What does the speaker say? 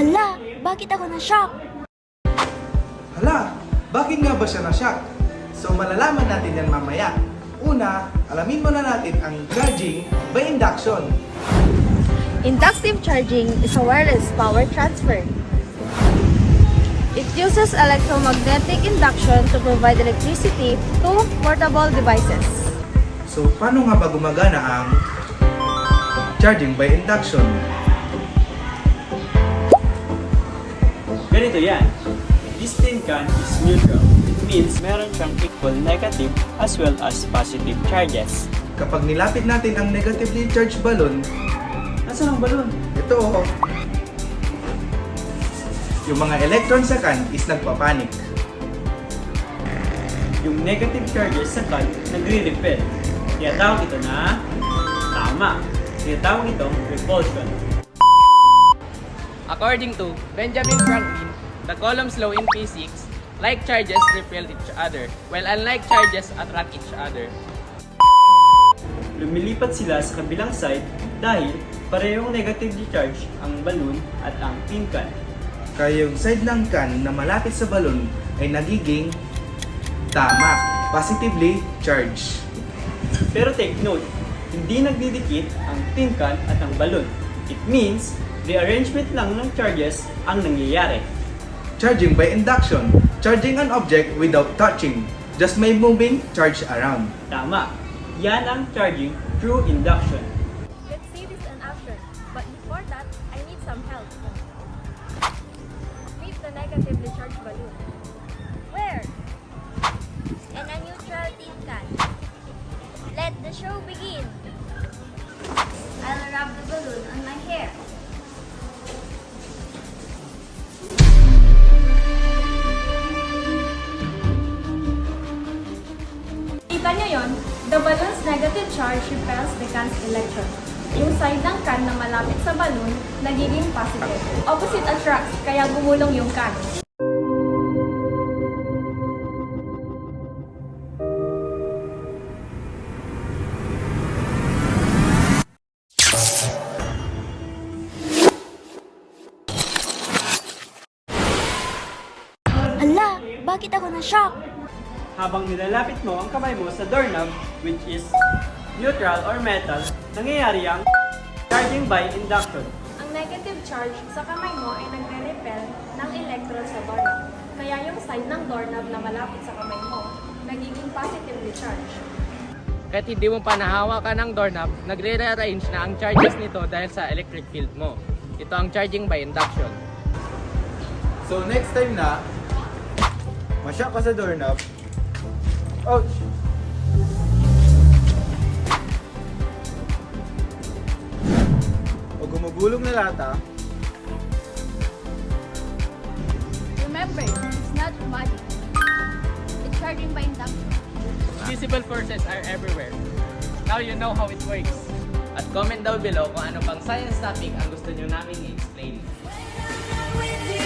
Hala, bakit ako na-shock? Hala, bakit nga ba siya na-shock? So malalaman natin yan mamaya. Una, alamin muna natin ang charging by induction. Inductive charging is a wireless power transfer. It uses electromagnetic induction to provide electricity to portable devices. So paano nga ba gumagana ang charging by induction? Ganito yan. This tin can is neutral. It means meron siyang equal negative as well as positive charges. Kapag nilapit natin ang negatively charged balloon, Nasaan ang balon? ito yung mga electron sa can is nagpapanik. Yung negative charges sa can nagre-repel. Kaya tawag ito na tama. Kaya tawag itong repulsion. According to Benjamin Franklin, the Coulomb's law in physics, like charges repel each other, while unlike charges attract each other. Lumilipat sila sa kabilang side dahil parehong negatively charged ang balloon at ang tin can. Kaya yung side ng can na malapit sa balloon ay nagiging tama, positively charged. Pero take note, hindi nagdidikit ang tin can at ang balloon. It means, rearrangement lang ng charges ang nangyayari. Charging by induction, charging an object without touching, just may moving charge around. Tama. Yan ang charging through induction. Let's see this in action. But before that, I need some help. Meet the negatively charged balloon. Where? In a neutral tin can. Let the show begin. I'll wrap the balloon on my hair. Kita niyo yon? The balloon's negative charge repels the can's electron. Yung side ng can na malapit sa balloon, nagiging positive. Opposite attracts, kaya gumulong yung can. Hala, bakit ako na-shock? Habang nilalapit mo ang kamay mo sa doorknob, which is neutral or metal, nangyayari ang charging by induction. Ang negative charge sa kamay mo ay nagre-repel ng electron sa doorknob. Kaya yung side ng doorknob na malapit sa kamay mo, nagiging positively charged. Kahit hindi mo pa nahawakan ng doorknob, nagre-rearrange na ang charges nito dahil sa electric field mo. Ito ang charging by induction. So next time na, masyak ka sa doorknob. Ouch! O gumugulong na lata, Remember, it's not magic. It's charging by induction. Visible forces are everywhere. Now you know how it works. At comment down below kung ano pang science topic ang gusto nyo namin i-explain. With you.